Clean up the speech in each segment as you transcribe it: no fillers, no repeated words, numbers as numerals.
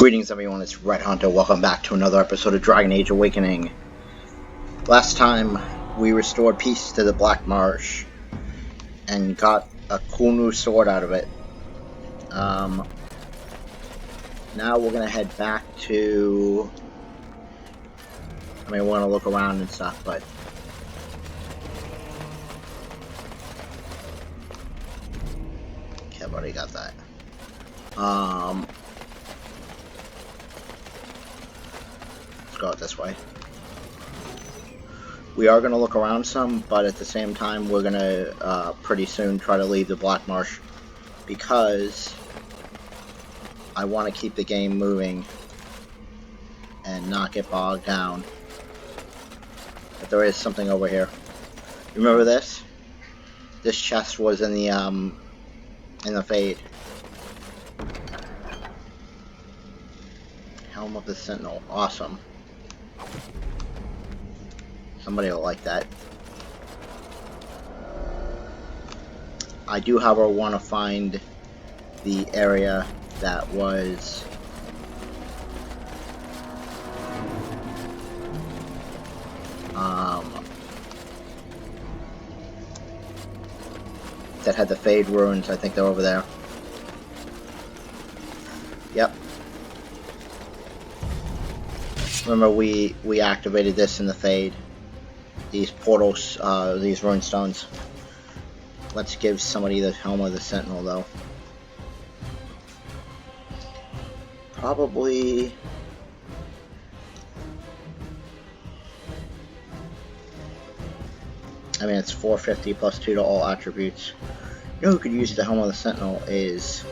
Greetings everyone, it's Red Hunter. Welcome back to another episode of Dragon Age Awakening. Last time we restored peace to the Black Marsh and got a cool new sword out of it. Now we're gonna head back to... we're gonna look around and stuff, but... okay, I've already got that. Go out this way. We are going to look around some, but at the same time we're going to pretty soon try to leave the Black Marsh because I want to keep the game moving and not get bogged down. But there is something over here. Remember this? This chest was in the Fade. Helm of the Sentinel. Awesome. Somebody will like that. I do, however, want to find the area that was that had the Fade ruins. I think they're over there. Yep. Remember, we activated this in the Fade. These portals, these rune stones. Let's give somebody the Helm of the Sentinel, though. Probably... I mean, it's 450 plus 2 to all attributes. You know who could use the Helm of the Sentinel is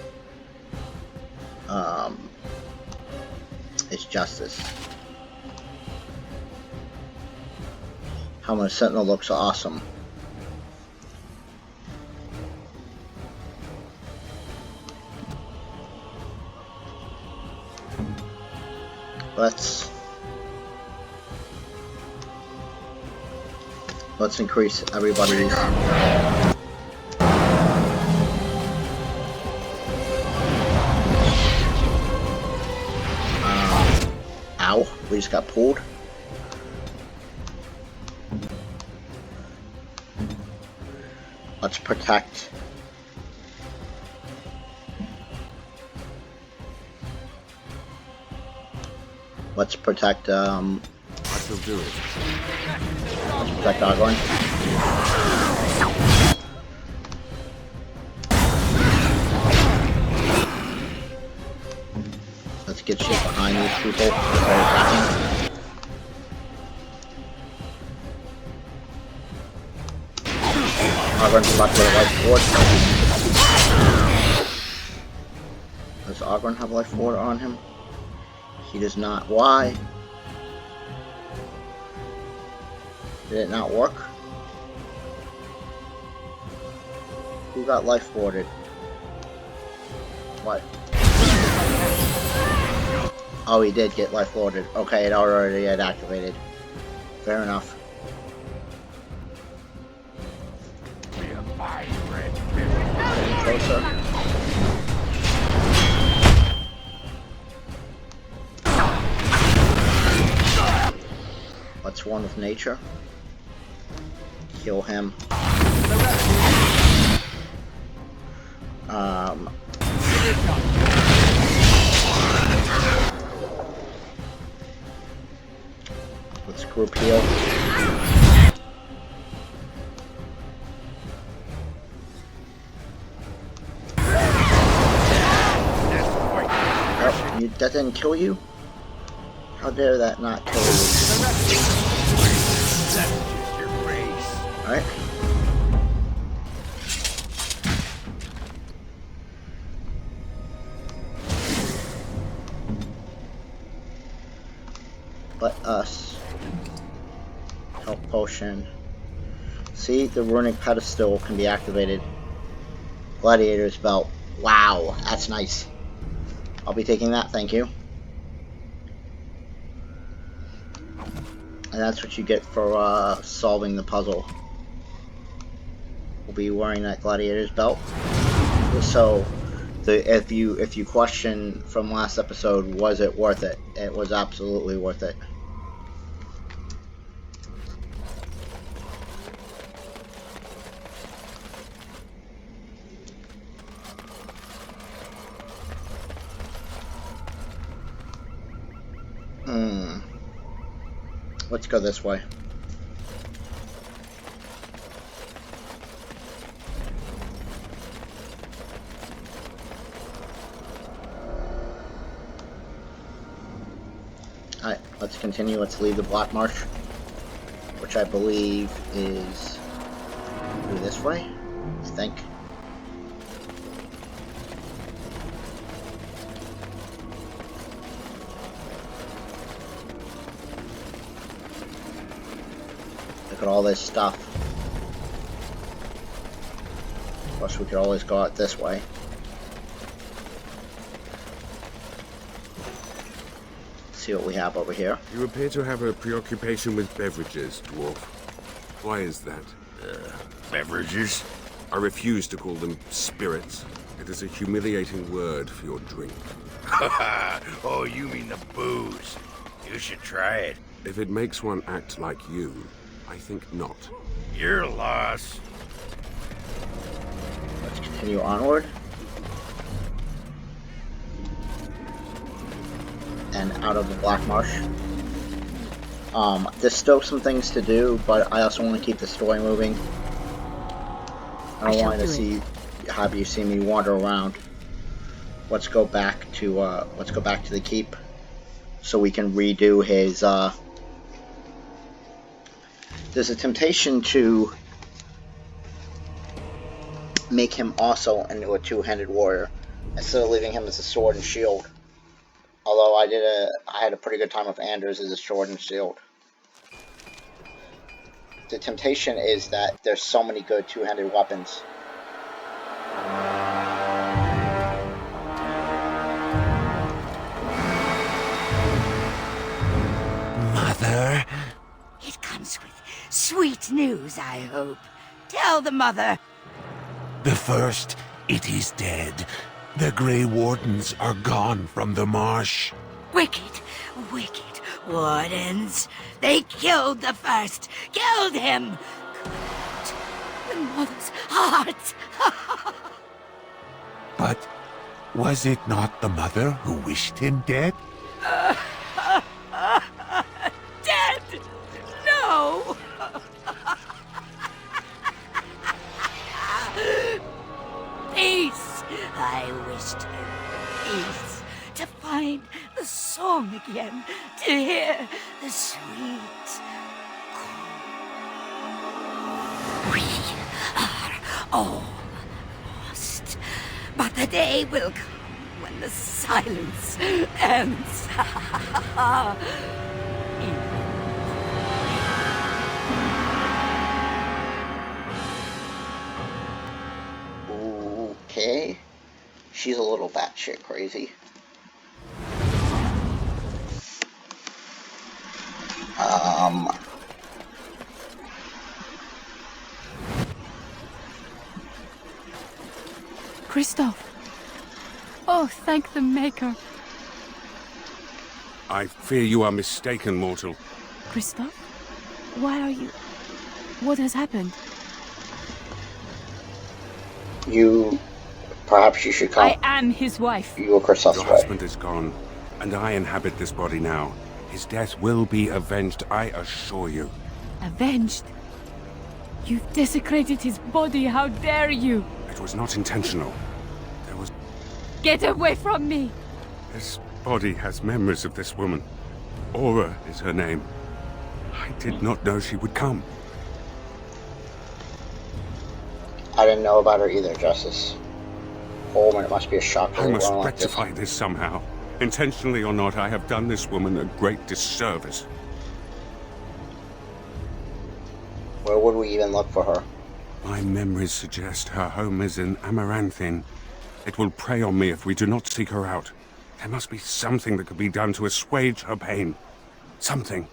Justice. Helm of the Sentinel looks awesome. Let's increase everybody's ow, we just got pulled. Let's protect. Let's protect, I shall do it. Let's protect Ogorn. Let's get shit behind these people before attacking. Ogorn's about to life ward. Does Ogorn have life ward on him? He does not. Why? Did it not work? Who got life warded? What? Oh, he did get life warded. Okay, it already had activated. Fair enough. Closer. Let's one with nature. Kill him. Let's group heal. That didn't kill you? How dare that not kill you? Alright. Let us. Health potion. See, the runic pedestal can be activated. Gladiator's belt. Wow, that's nice. I'll be taking that, thank you. And that's what you get for solving the puzzle. We'll be wearing that gladiator's belt. So If you question from last episode, was it worth it? It was absolutely worth it. Let's go this way. Alright, let's continue. Let's leave the Black Marsh, which I believe is through this way, I think. Look at all this stuff. Of course, we could always go out this way. See what we have over here. You appear to have a preoccupation with beverages, dwarf. Why is that? Beverages? I refuse to call them spirits. It is a humiliating word for your drink. Oh, you mean the booze. You should try it. If it makes one act like you, I think not. Your loss. Let's continue onward. And out of the Black Marsh. There's still some things to do, but I also want to keep the story moving. I don't want to have you see me wander around. Let's go back to the keep, so we can redo his. There's a temptation to make him also into a two-handed warrior instead of leaving him as a sword and shield. Although I had a pretty good time with Anders as a sword and shield. The temptation is that there's so many good two-handed weapons. Mother? It comes with sweet news, I hope. Tell the mother. The first, it is dead. The Grey Wardens are gone from the marsh. Wicked, wicked wardens. They killed the first. Killed him. Cut the mother's heart. But was it not the mother who wished him dead? Dead? No. Peace. I wished him peace, to find the song again, to hear the sweet call. We are all lost, but the day will come when the silence ends. Okay. She's a little batshit crazy. Christoph. Oh, thank the Maker. I fear you are mistaken, mortal. Christoph? Why are you... What has happened? Perhaps you should come. I am his wife. You were Christoph's Your wife. husband is gone, and I inhabit this body now. His death will be avenged, I assure you. Avenged? You've desecrated his body, how dare you? It was not intentional. There was... Get away from me! This body has memories of this woman. Aura is her name. I did not know she would come. I didn't know about her either, Justice. Coleman, it must be a shock. I must rectify this somehow. Intentionally or not, I have done this woman a great disservice. Where would we even look for her? My memories suggest her home is in Amaranthin. It will prey on me if we do not seek her out. There must be something that could be done to assuage her pain. Something.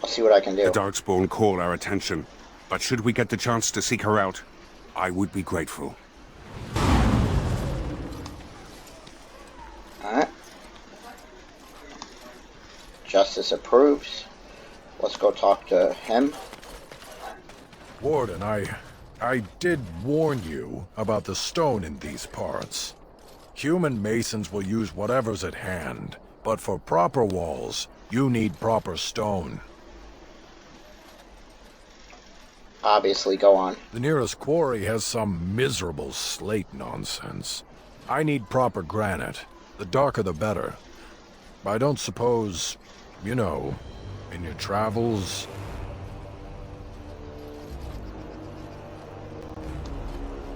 I'll see what I can do. The Darkspawn call our attention, but should we get the chance to seek her out, I would be grateful. Justice approves. Let's go talk to him. Warden, I did warn you about the stone in these parts. Human masons will use whatever's at hand, but for proper walls, you need proper stone. Obviously, go on. The nearest quarry has some miserable slate nonsense. I need proper granite. The darker the better. I don't suppose, you know, in your travels...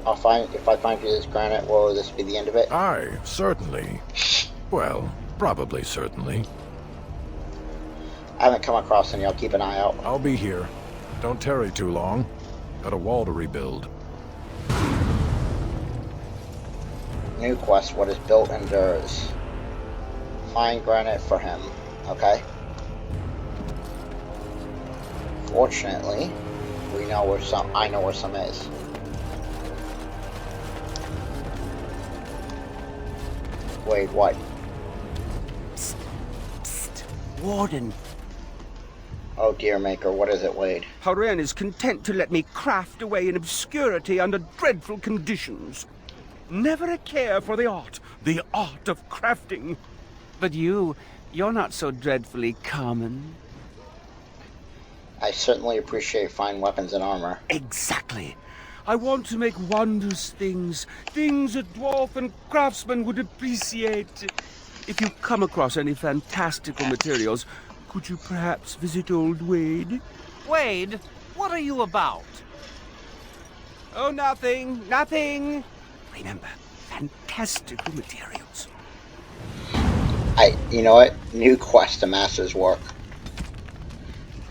If I find you this granite, will this be the end of it? Aye, certainly. Well, probably certainly. I haven't come across any. I'll keep an eye out. I'll be here. Don't tarry too long. Got a wall to rebuild. New quest, what is built endures. Find granite for him. Okay. Fortunately, we know where some. I know where some is. Wait, what? Psst, psst. Warden. Oh dear maker, what is it, Wade? Haren is content to let me craft away in obscurity under dreadful conditions. Never a care for the art of crafting. But you're not so dreadfully common. I certainly appreciate fine weapons and armor. Exactly. I want to make wondrous things a dwarf and craftsman would appreciate. If you come across any fantastical materials, could you perhaps visit old Wade? Wade, what are you about? Oh, nothing. Remember, fantastical materials. You know what? New quest to master's work.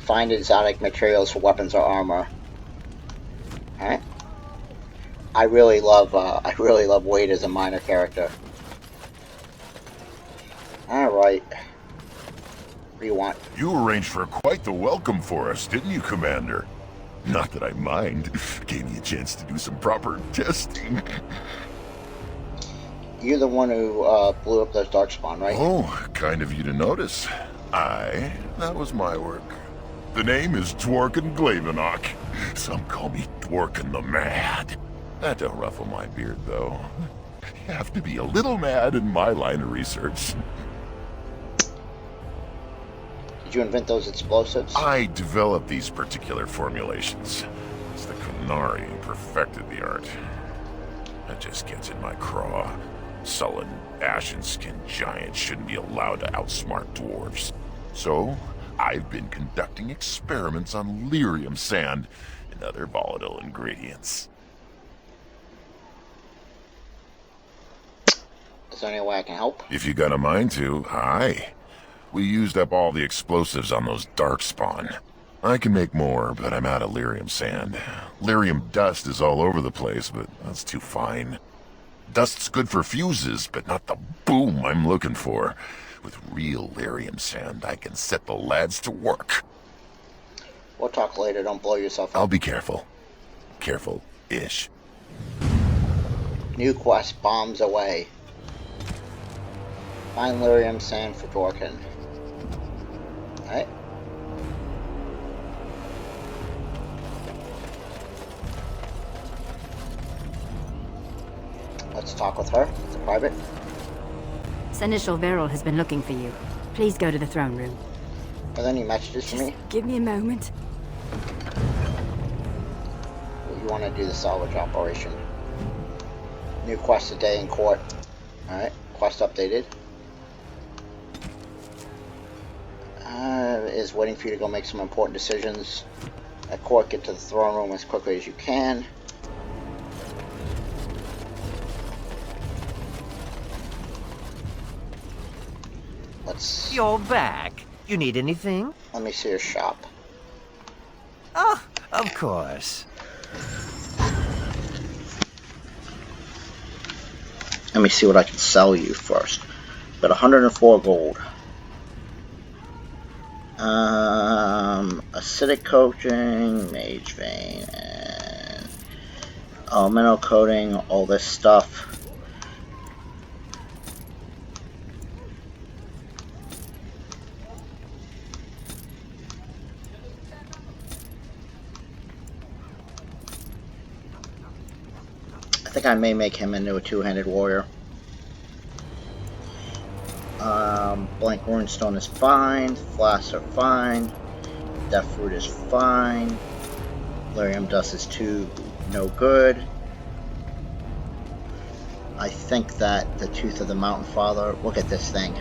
Find exotic materials for weapons or armor. Alright. I really love Wade as a minor character. Alright. What do you want? You arranged for quite the welcome for us, didn't you, Commander? Not that I mind. Gave me a chance to do some proper testing. You're the one who blew up those darkspawn, right? Oh, kind of you to notice. That was my work. The name is Dworkin Glavenok. Some call me Dworkin the Mad. That don't ruffle my beard, though. You have to be a little mad in my line of research. Did you invent those explosives? I developed these particular formulations. It's the Kunari who perfected the art. That just gets in my craw. Sullen, ashen-skinned giants shouldn't be allowed to outsmart dwarves. So, I've been conducting experiments on lyrium sand and other volatile ingredients. Is there any way I can help? If you got a mind to, aye. We used up all the explosives on those darkspawn. I can make more, but I'm out of lyrium sand. Lyrium dust is all over the place, but that's too fine. Dust's good for fuses, but not the boom I'm looking for. With real lyrium sand, I can set the lads to work. We'll talk later, don't blow yourself up. I'll be careful. Careful-ish. New quest, bombs away. Find lyrium sand for Dworkin. Alright. Let's talk with her. It's private. Seneschal Verrill has been looking for you. Please go to the throne room. Are there any messages for me? Give me a moment. You want to do the salvage operation. New quest today in court. Alright, quest updated. Is waiting for you to go make some important decisions at court. Get to the throne room as quickly as you can. You're back. You need anything? Let me see your shop. Oh, of course. Let me see what I can sell you first. Got 104 gold. Acidic coating, mage vein, and elemental coating, all this stuff. think I may make him into a two-handed warrior. Blank Runestone is fine. Flasks are fine. Deathroot is fine. Lyrium Dust is no good. I think that the Tooth of the Mountain Father... Look at this thing.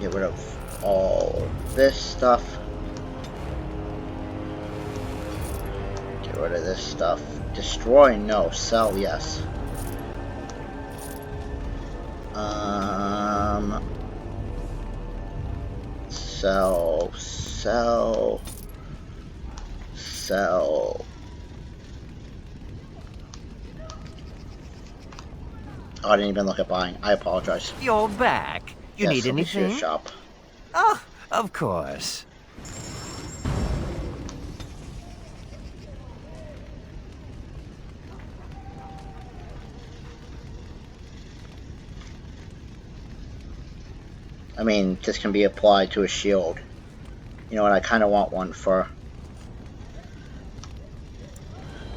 Get rid of all of this stuff. Get rid of this stuff. Destroy? No. Sell? Yes. Sell. Sell. Sell. Oh, I didn't even look at buying. I apologize. You're back. You Yes, need let me see your anything? shop. Oh, of course. I mean, this can be applied to a shield. You know what, I kind of want one for...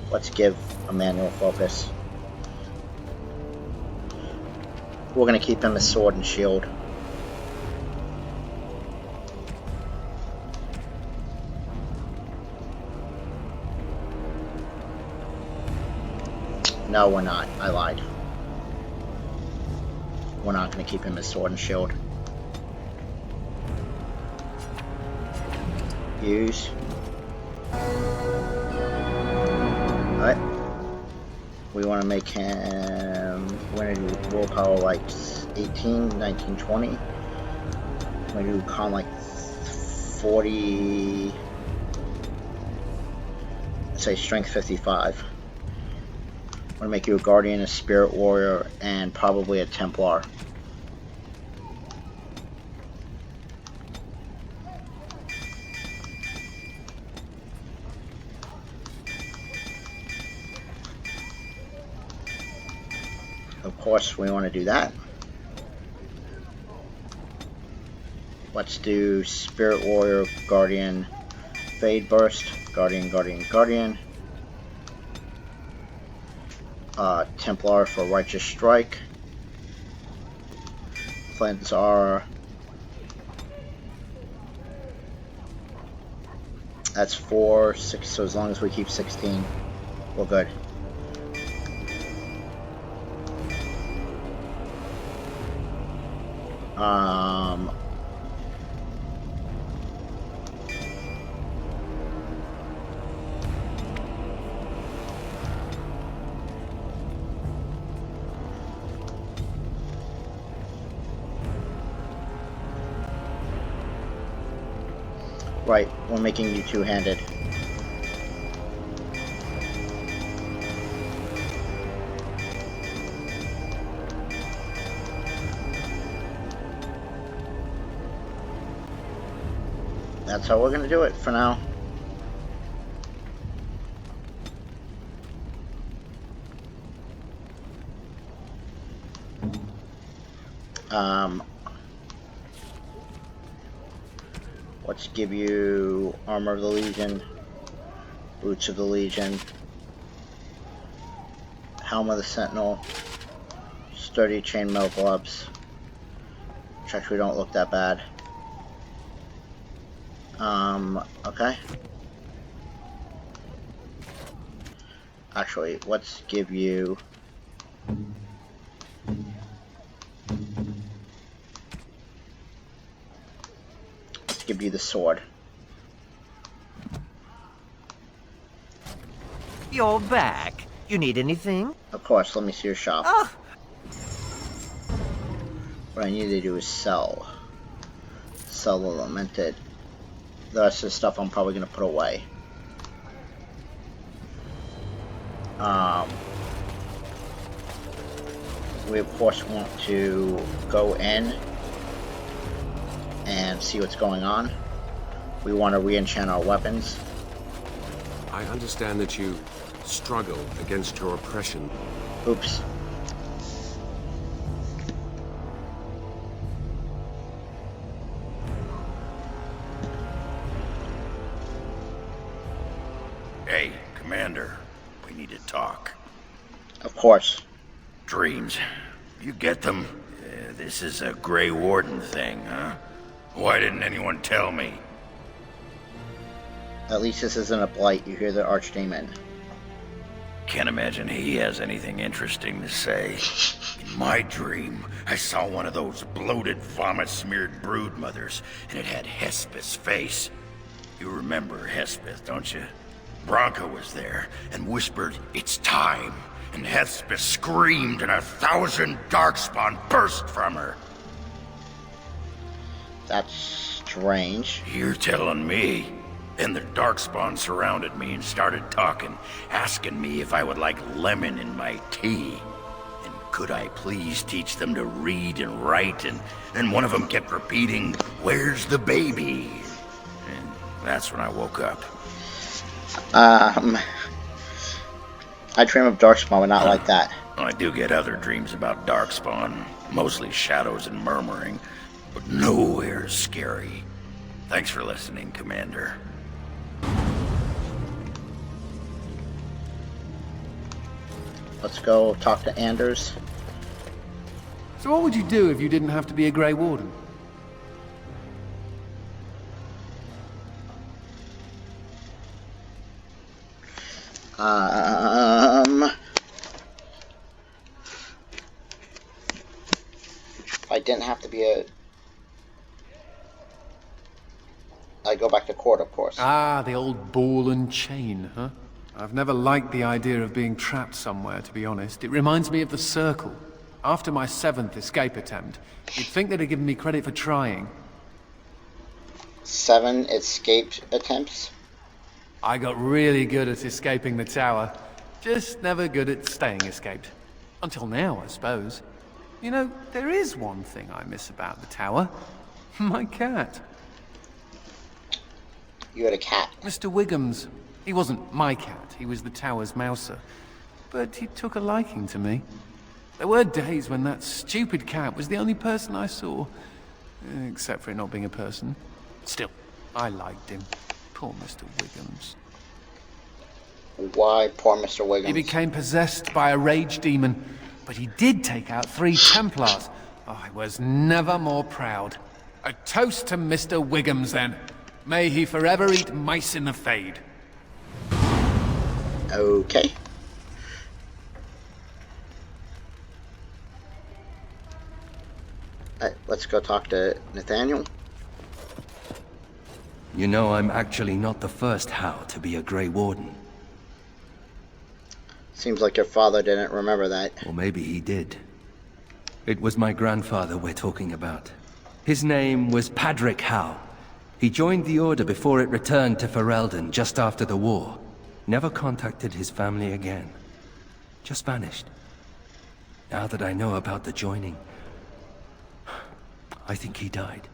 Let's give a manual focus. We're going to keep him as sword and shield. No, we're not. I lied. We're not going to keep him as sword and shield. Use. Alright. We want to make him... We're going to do willpower like 18, 19, 20. We're going to do con like 40... Let's say strength 55. I'm going to make you a guardian, a spirit warrior, and probably a Templar. Of course, we want to do that. Let's do Spirit Warrior, Guardian, Fade Burst, Guardian, Guardian, Guardian. Templar for Righteous Strike. Plans are... That's 4, 6, so as long as we keep 16, we're good. Right, we're making you two-handed. That's how we're gonna do it for now. Let's give you Armor of the Legion, Boots of the Legion, Helm of the Sentinel, Sturdy Chainmail Gloves, which actually don't look that bad. Okay. Actually, let's give you... Let's give you the sword. You're back. You need anything? Of course, let me see your shop. Oh. What I need to do is sell. Sell the Lamented. The rest of the stuff I'm probably going to put away. We of course want to go in and see what's going on. We want to re-enchant our weapons. I understand that you struggle against your oppression. Oops. Hey, Commander, we need to talk. Of course. Dreams. You get them? This is a Grey Warden thing, huh? Why didn't anyone tell me? At least this isn't a blight. You hear the Archdemon. Can't imagine he has anything interesting to say. In my dream, I saw one of those bloated, vomit-smeared brood mothers, and it had Hespeth's face. You remember Hespeth, don't you? Bronca was there and whispered, "It's time." And Hespeth screamed and 1,000 darkspawn burst from her. That's strange. You're telling me. Then the darkspawn surrounded me and started talking, asking me if I would like lemon in my tea. And could I please teach them to read and write? And then one of them kept repeating, "Where's the baby?" And that's when I woke up. I dream of Darkspawn, but not like that. I do get other dreams about darkspawn, mostly shadows and murmuring, but nowhere scary. Thanks for listening, Commander. Let's go talk to Anders. So what would you do if you didn't have to be a Grey Warden? If I didn't have to be a... I'd go back to court, of course. Ah, the old ball and chain, huh? I've never liked the idea of being trapped somewhere, to be honest. It reminds me of the Circle. After my 7th escape attempt, you'd think they'd have given me credit for trying. 7 escape attempts? I got really good at escaping the tower. Just never good at staying escaped. Until now, I suppose. You know, there is one thing I miss about the tower. My cat. You had a cat. Mr. Wiggums. He wasn't my cat, he was the tower's mouser. But he took a liking to me. There were days when that stupid cat was the only person I saw. Except for it not being a person. Still, I liked him. Poor Mr. Wiggums. Why poor Mr. Wiggums? He became possessed by a rage demon, but he did take out 3 Templars. I was never more proud. A toast to Mr. Wiggums, then. May he forever eat mice in the Fade. Okay. Let's go talk to Nathaniel. You know, I'm actually not the first How to be a Grey Warden. Seems like your father didn't remember that. Or maybe he did. It was my grandfather we're talking about. His name was Padric How. He joined the Order before it returned to Ferelden just after the war. Never contacted his family again. Just vanished. Now that I know about the joining, I think he died.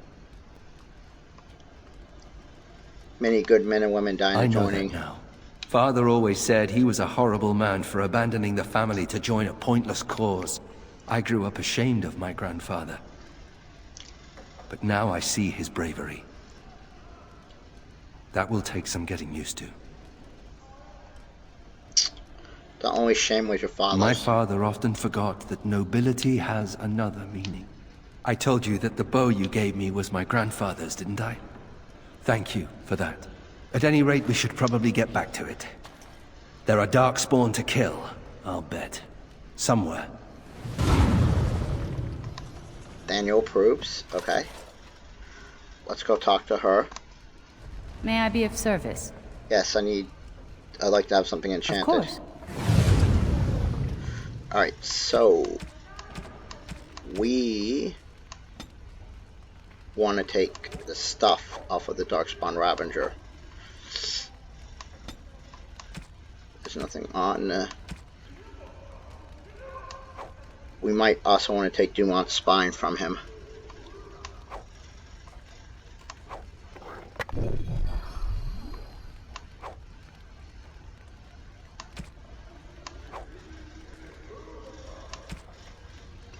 Many good men and women died in joining. I know that now. Father always said he was a horrible man for abandoning the family to join a pointless cause. I grew up ashamed of my grandfather. But now I see his bravery. That will take some getting used to. The only shame was your father's. My father often forgot that nobility has another meaning. I told you that the bow you gave me was my grandfather's, didn't I? Thank you for that. At any rate, we should probably get back to it. There are darkspawn to kill, I'll bet. Somewhere. Daniel approves. Okay. Let's go talk to her. May I be of service? Yes, I'd like to have something enchanted. Of course. Alright, so we want to take the stuff off of the Darkspawn Ravager. There's nothing on. We might also want to take Dumont's spine from him.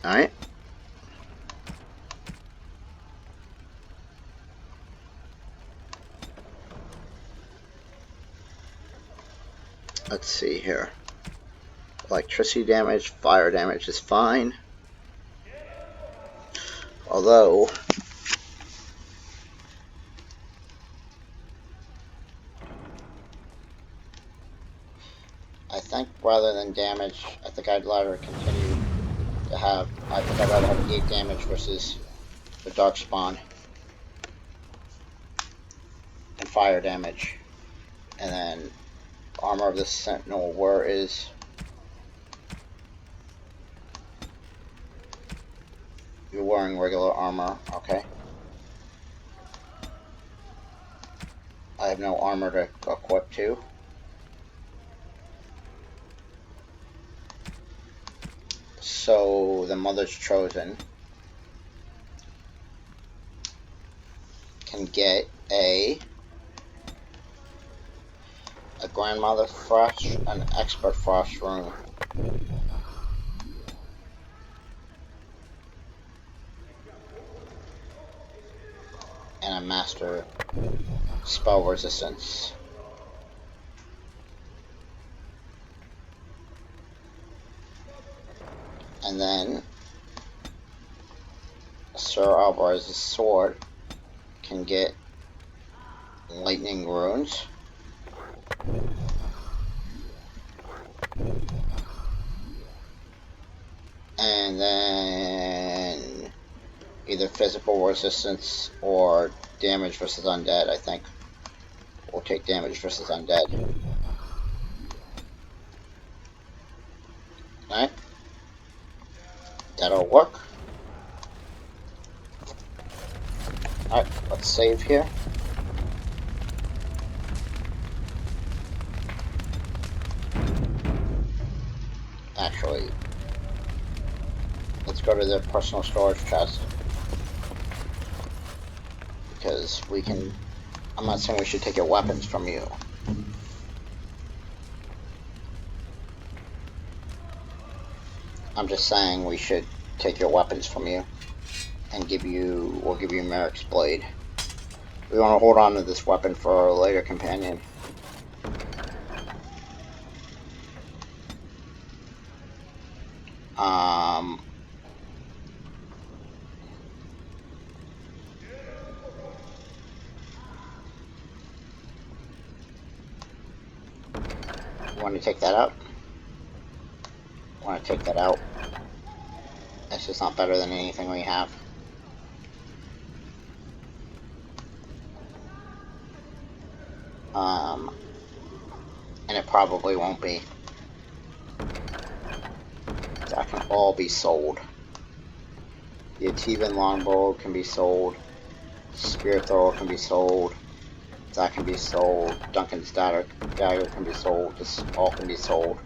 Alright. let's see here. Electricity damage, fire damage is fine. Although, I think rather than damage, I think I'd rather continue to have, I think I'd rather have 8 damage versus the dark spawn. And fire damage. And then armor of the sentinel, where is... You're wearing regular armor, okay. I have no armor to equip to. So the Mother's Chosen can get a Grandmother Frost, an Expert Frost rune. And a Master Spell Resistance. And then Sir Alvarez's sword can get lightning runes. And then either physical resistance or damage versus undead, I think. We'll take damage versus undead. Alright. That'll work. Alright, let's save here. Actually, let's go to the personal storage chest. Because we can... I'm not saying we should take your weapons from you. I'm just saying we should take your weapons from you and give you, we'll give you Merrick's blade. We want to hold on to this weapon for our later companion. Want to take that out? Want to take that out? That's just not better than anything we have. And it probably won't be. That can all be sold. The Ativan longbow can be sold. Spear thrower can be sold. That can be sold. Duncan's dagger can be sold. This all can be sold.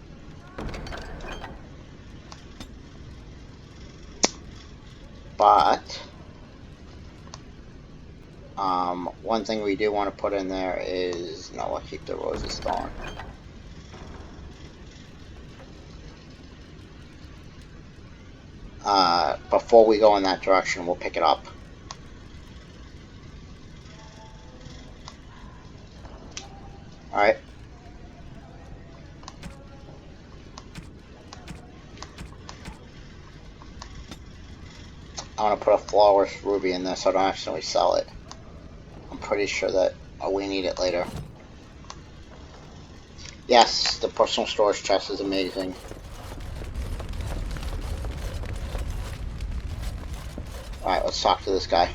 But one thing we do want to put in there is no, I'll keep the Rose's Thorn. Before we go in that direction, we'll pick it up. Alright. I want to put a flawless ruby in there so I don't accidentally sell it. I'm pretty sure that we need it later. Yes, the personal storage chest is amazing. Alright, let's talk to this guy.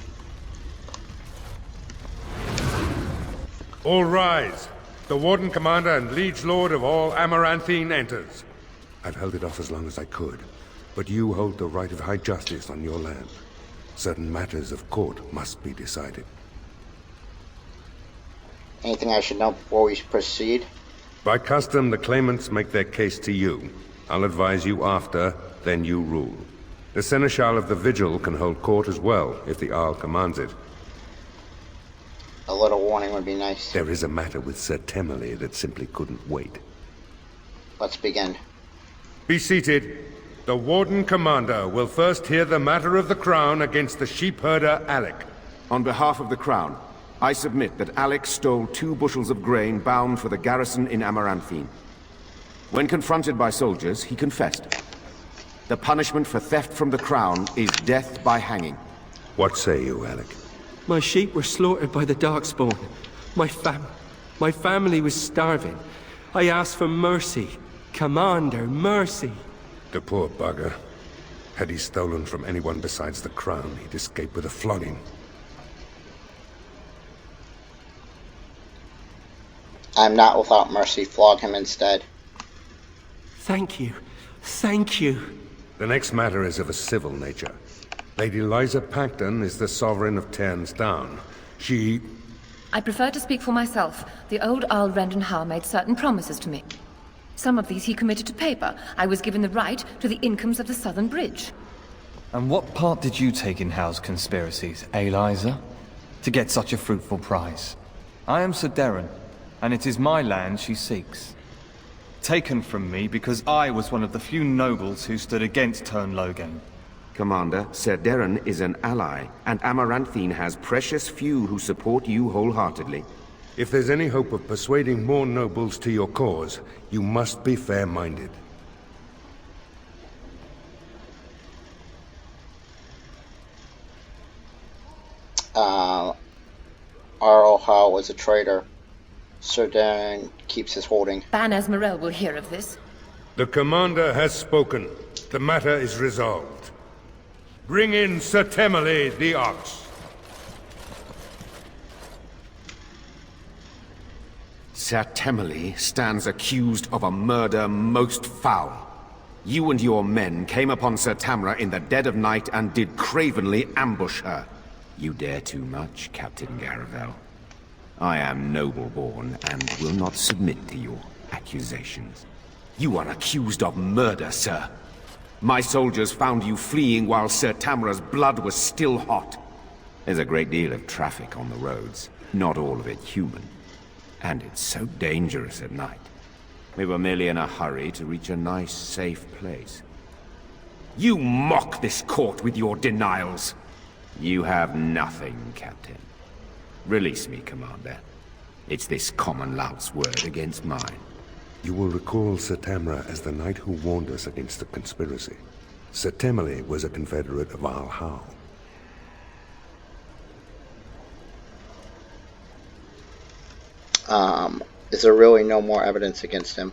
All rise. The Warden Commander and Liege Lord of all Amaranthine enters. I've held it off as long as I could, but you hold the right of high justice on your land. Certain matters of court must be decided. Anything I should know before we proceed? By custom, the claimants make their case to you. I'll advise you after, then you rule. The Seneschal of the Vigil can hold court as well, if the Arl commands it. A little warning would be nice. There is a matter with Sir Temmerley that simply couldn't wait. Let's begin. Be seated. The Warden Commander will first hear the matter of the Crown against the sheepherder Alec. On behalf of the Crown, I submit that Alec stole 2 bushels of grain bound for the garrison in Amaranthine. When confronted by soldiers, he confessed. The punishment for theft from the crown is death by hanging. What say you, Alec? My sheep were slaughtered by the Darkspawn. My family was starving. I asked for mercy. Commander, mercy. The poor bugger. Had he stolen from anyone besides the crown, he'd escape with a flogging. I'm not without mercy. Flog him instead. Thank you. Thank you. The next matter is of a civil nature. Lady Liza Pacton is the sovereign of Terns Down. She... I prefer to speak for myself. The old Earl Rendon Howe made certain promises to me. Some of these he committed to paper. I was given the right to the incomes of the Southern Bridge. And what part did you take in Howe's conspiracies, Liza? To get such a fruitful prize? I am Sir Darren, and it is my land she seeks. Taken from me because I was one of the few nobles who stood against Tern Logan. Commander, Sir Darren is an ally, and Amaranthine has precious few who support you wholeheartedly. If there's any hope of persuading more nobles to your cause, you must be fair-minded. Earl Howe was a traitor. Sir Darren keeps his holding. Ban Esmerel will hear of this. The commander has spoken. The matter is resolved. Bring in Sir Temele the Ox. Sir Temele stands accused of a murder most foul. You and your men came upon Sir Tamra in the dead of night and did cravenly ambush her. You dare too much, Captain Garavel. I am noble-born and will not submit to your accusations. You are accused of murder, sir. My soldiers found you fleeing while Sir Tamra's blood was still hot. There's a great deal of traffic on the roads, not all of it human. And it's so dangerous at night. We were merely in a hurry to reach a nice, safe place. You mock this court with your denials. You have nothing, Captain. Release me, Commander. It's this common lout's word against mine. You will recall Sir Tamra as the knight who warned us against the conspiracy. Sir Temele was a confederate of Earl Howe. Is there really no more evidence against him?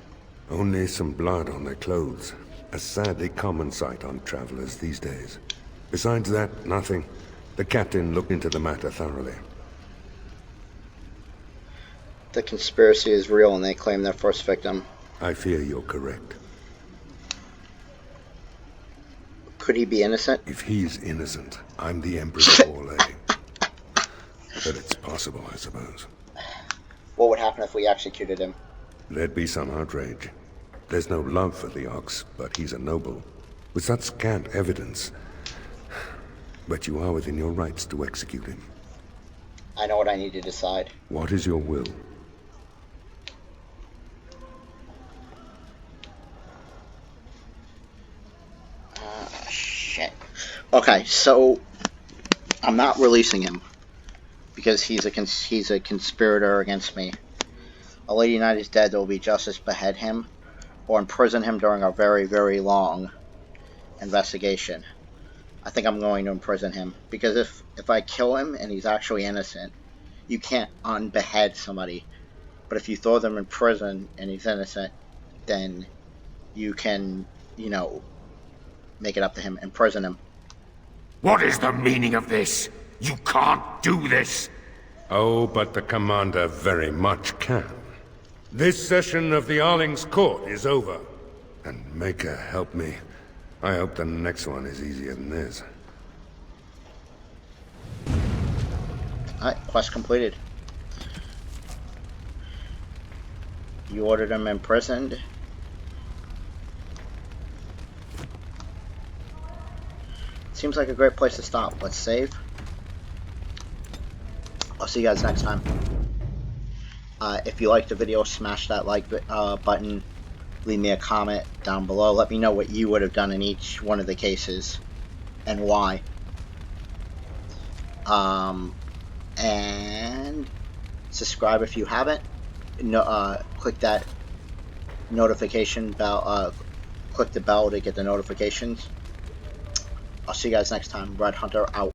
Only some blood on their clothes. A sadly common sight on travelers these days. Besides that, nothing. The captain looked into the matter thoroughly. The conspiracy is real and they claim their first victim. I fear you're correct. Could he be innocent? If he's innocent, I'm the Emperor's valet. But it's possible, I suppose. What would happen if we executed him? There'd be some outrage. There's no love for the Ox, but he's a noble. With such scant evidence. But you are within your rights to execute him. I know what I need to decide. What is your will? Shit. Okay, so I'm not releasing him because he's a conspirator against me. A Lady Knight is dead. There will be justice behead him or imprison him during a very, very long investigation. I think I'm going to imprison him because if I kill him and he's actually innocent, you can't unbehead somebody. But if you throw them in prison and he's innocent, then you can, you know, make it up to him, imprison him. What is the meaning of this? You can't do this! Oh, but the commander very much can. This session of the Arling's court is over. And Maker help me. I hope the next one is easier than this. Alright, quest completed. You ordered him imprisoned. Seems like a great place to stop. Let's save. I'll see you guys next time. If you liked the video, smash that like button. Leave me a comment down below. Let me know what you would have done in each one of the cases and why. And subscribe if you haven't. No, click that notification bell, click the bell to get the notifications. I'll see you guys next time. Red Hunter out.